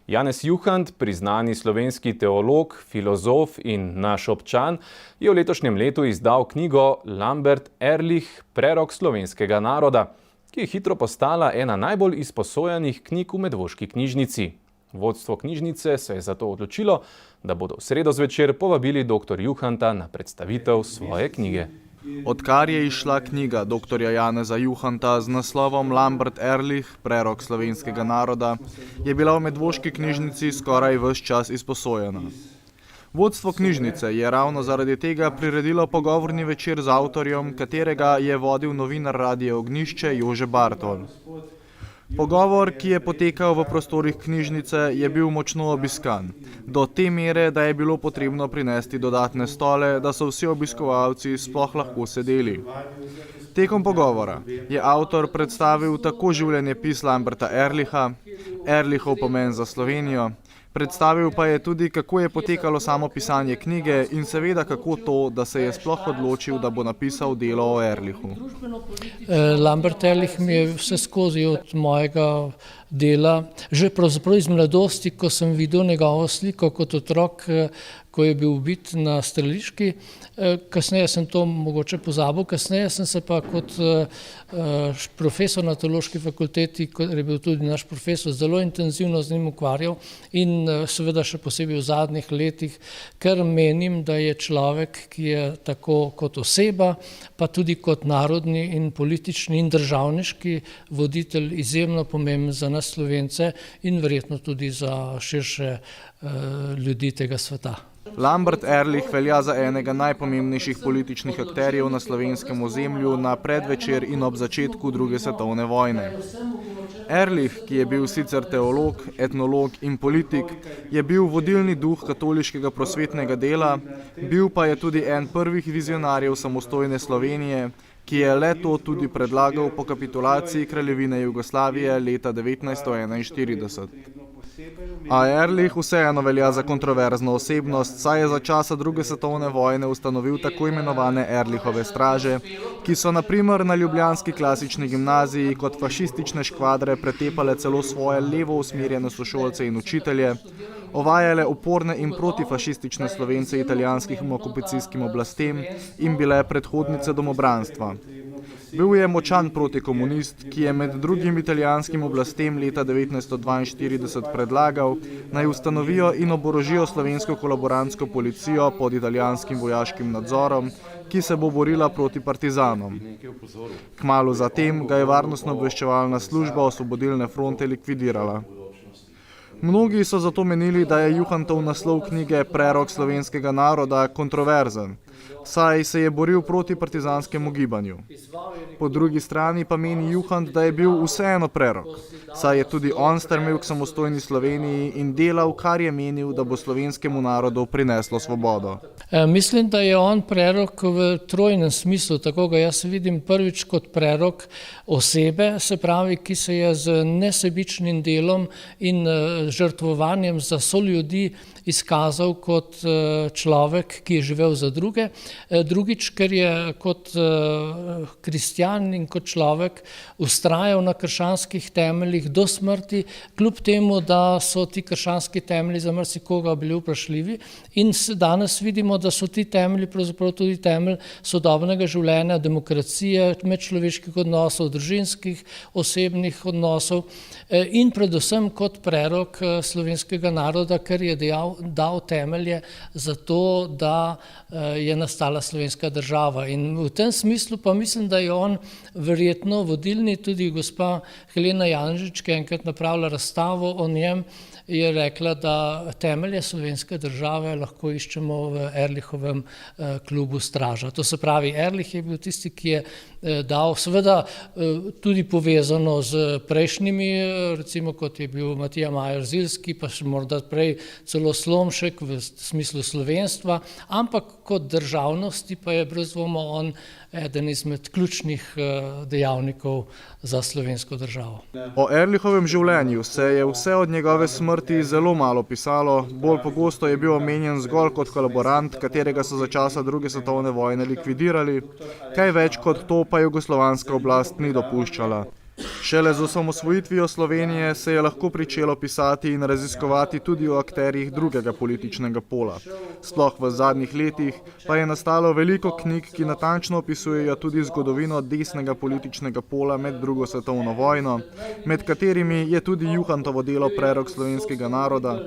Janez Juhant, priznani slovenski teolog, filozof in naš občan, je v letošnjem letu izdal knjigo Lambert Ehrlich, Prerok slovenskega naroda, ki je hitro postala ena najbolj izposojanih knjig v Medvoški knjižnici. Vodstvo knjižnice se je zato odločilo, da bodo v sredo zvečer povabili dr. Juhanta na predstavitev svoje knjige. Odkar je izšla knjiga dr. Janeza Juhanta z naslovom Lambert Ehrlich, Prerok slovenskega naroda, je bila v Medvoški knjižnici skoraj ves čas izposojena. Vodstvo knjižnice je ravno zaradi tega priredilo pogovorni večer z avtorjem, katerega je vodil novinar Radia Ognjišče Jože Bartol. Pogovor, ki je potekal v prostorih knjižnice, je bil močno obiskan, do te mere, da je bilo potrebno prinesti dodatne stole, da so vsi obiskovalci sploh lahko sedeli. Tekom pogovora je avtor predstavil tako življenjepis Lamberta Ehrlicha, Ehrlichov pomen za Slovenijo, predstavil pa je tudi, kako je potekalo samo pisanje knjige in seveda kako to, da se je sploh odločil, da bo napisal delo o Ehrlichu. Lambert Ehrlich mi je vse skozi od mojega dela, že pravzaprav iz mladosti, ko sem videl njegovo sliko kot otrok, ko je bil ubit na streliški. Kasneje sem to mogoče pozabil, kasneje sem se pa kot profesor na teološki fakulteti, ker je bil tudi naš profesor, zelo intenzivno z njim ukvarjal in seveda še posebej v zadnjih letih, ker menim, da je človek, ki je tako kot oseba, pa tudi kot narodni in politični in državniški voditelj izjemno pomemben za nas Slovence in verjetno tudi za širše ljudi tega sveta. Lambert Ehrlich velja za enega najpomembnejših političnih akterjev na slovenskem ozemlju na predvečer in ob začetku druge svetovne vojne. Ehrlich, ki je bil sicer teolog, etnolog in politik, je bil vodilni duh katoliškega prosvetnega dela, bil pa je tudi en prvih vizionarjev samostojne Slovenije, ki je le-to tudi predlagal po kapitulaciji Kraljevine Jugoslavije leta 1941. A Ehrlich vseeno velja za kontroverzno osebnost, saj je za časa druge svetovne vojne ustanovil tako imenovane Ehrlichove straže, ki so na primer na ljubljanski klasični gimnaziji kot fašistične škvadre pretepale celo svoje levo usmerjene sošolce in učitelje, ovajale uporne in protifašistične Slovence italijanskim okupacijskim oblastem in bile predhodnice domobranstva. Bil je močan protikomunist, ki je med drugim italijanskim oblastem leta 1942 predlagal, naj ustanovijo in oborožijo slovensko kolaborantsko policijo pod italijanskim vojaškim nadzorom, ki se bo borila proti partizanom. Kmalu zatem ga je varnostno-obveščevalna služba Osvobodilne fronte likvidirala. Mnogi so zato menili, da je Juhantov naslov knjige Prerok slovenskega naroda kontroverzen, saj se je boril proti partizanskemu gibanju. Po drugi strani pa meni Juhant, da je bil vseeno prerok, saj je tudi on stremel k samostojni Sloveniji in delal, kar je menil, da bo slovenskemu narodu prineslo svobodo. Mislim, da je on prerok v trojnem smislu, tako ga jaz vidim prvič kot prerok osebe, se pravi, ki se je z nesebičnim delom in žrtvovanjem za soljudi izkazal kot človek, ki je živel za druge. Drugič, ker je kot kristjan in kot človek vztrajal na krščanskih temeljih do smrti, kljub temu, da so ti krščanski temelji za marsikoga bili vprašljivi. In danes vidimo, da so ti temelji pravzaprav tudi temelj sodobnega življenja, demokracije, medčloveških odnosov, družinskih, osebnih odnosov in predvsem kot prerok slovenskega naroda, ker je dal temelje za to, da je nastala slovenska država. In v tem smislu pa mislim, da je on verjetno vodilni, tudi gospa Helena Janžič, ki je enkrat napravila razstavo o njem, je rekla, da temelje slovenske države lahko iščemo v Ehrlichovem klubu Straža. To se pravi, Ehrlich je bil tisti, ki je dal, seveda tudi povezano z prejšnjimi, recimo kot je bil Matija Majer-Zilski, pa še morda prej celo Slomšek v smislu slovenstva, ampak kot državnosti pa je brez dvoma on eden izmed ključnih dejavnikov za slovensko državo. O Ehrlichovem življenju se je vse od njegove smrti zelo malo pisalo, bolj pogosto je bil omenjen zgolj kot kolaborant, katerega so za časa druge svetovne vojne likvidirali, kaj več kot to pa jugoslovanska oblast ni dopuščala. Šele z osamosvojitvijo Slovenije se je lahko pričelo pisati in raziskovati tudi o akterjih drugega političnega pola. Sploh v zadnjih letih pa je nastalo veliko knjig, ki natančno opisujejo tudi zgodovino desnega političnega pola med drugo svetovno vojno, med katerimi je tudi Juhantovo delo Prerok slovenskega naroda,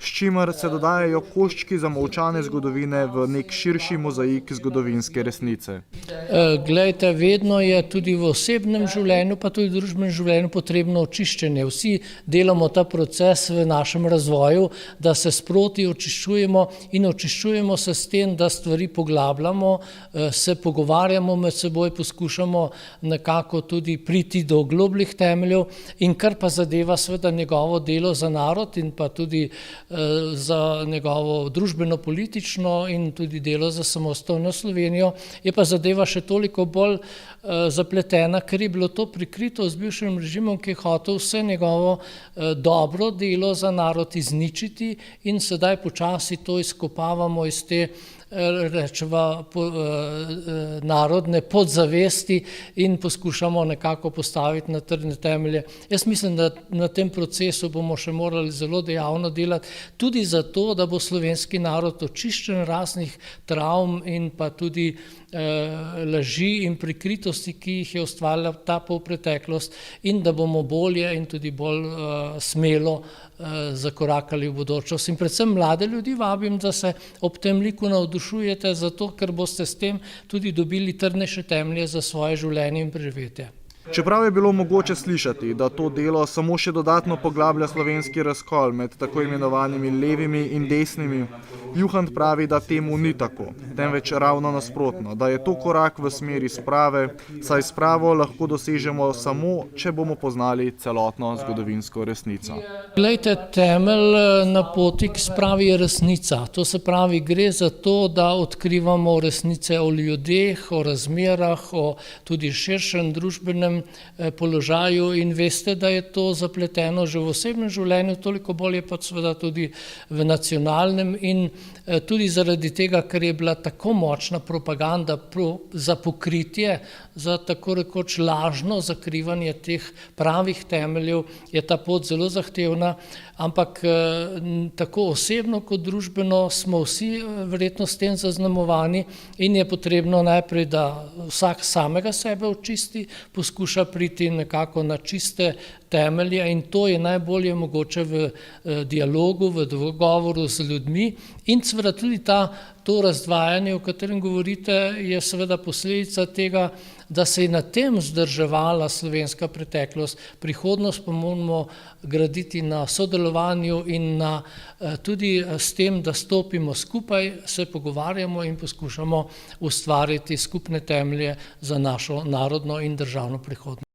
s čimer se dodajajo koščki zamolčane zgodovine v nek širši mozaik zgodovinske resnice. Glejte, vedno je tudi v osebnem življenju, pa tudi v družbenem življenju potrebno očiščenje. Vsi delamo ta proces v našem razvoju, da se sproti očiščujemo in očiščujemo se s tem, da stvari poglabljamo, se pogovarjamo med seboj, poskušamo nekako tudi priti do globljih temeljev in kar pa zadeva seveda njegovo delo za narod in pa tudi za njegovo družbeno-politično in tudi delo za samostojno Slovenijo, je pa zadeva še toliko bolj zapletena, ker je bilo to prikrito z bivšim režimom, ki je hotel vse njegovo dobro delo za narod izničiti in sedaj počasi to izkopavamo iz te rečeva narodne podzavesti in poskušamo nekako postaviti na trdne temelje. Jaz mislim, da na tem procesu bomo še morali zelo dejavno delati, tudi zato, da bo slovenski narod očiščen raznih travm in pa tudi laži in prikritosti, ki jih je ustvarila ta polpreteklost in da bomo bolje in tudi bolj smelo zakorakali v bodočnost. In predvsem mlade ljudi vabim, da se ob tem liku navdušujete, zato ker boste s tem tudi dobili trdnejše temelje za svoje življenje in preživetje. Čeprav je bilo mogoče slišati, da to delo samo še dodatno poglablja slovenski razkol med tako imenovanimi levimi in desnimi, Juhant pravi, da temu ni tako, temveč ravno nasprotno, da je to korak v smeri sprave, saj spravo lahko dosežemo samo, če bomo poznali celotno zgodovinsko resnico. Glejte, temelj na poti k spravi je resnica. To se pravi, gre za to, da odkrivamo resnice o ljudeh, o razmerah, o tudi širšem družbenem položaju in veste, da je to zapleteno že v osebnem življenju, toliko bolje pa seveda tudi v nacionalnem in tudi zaradi tega, ker je bila tako močna propaganda za pokritje, za tako rekoč lažno zakrivanje teh pravih temeljev, je ta pot zelo zahtevna, ampak tako osebno kot družbeno smo vsi verjetno s tem zaznamovani in je potrebno najprej, da vsak samega sebe očisti, poskuša priti nekako na čiste temelje in to je najbolje mogoče v dialogu, v dogovoru z ljudmi in seveda tudi to razdvajanje, o katerem govorite, je seveda posledica tega, da se je na tem vzdrževala slovenska preteklost. Prihodnost pa moramo graditi na sodelovanju in na tudi s tem, da stopimo skupaj, se pogovarjamo in poskušamo ustvariti skupne temelje za našo narodno in državno prihodnost.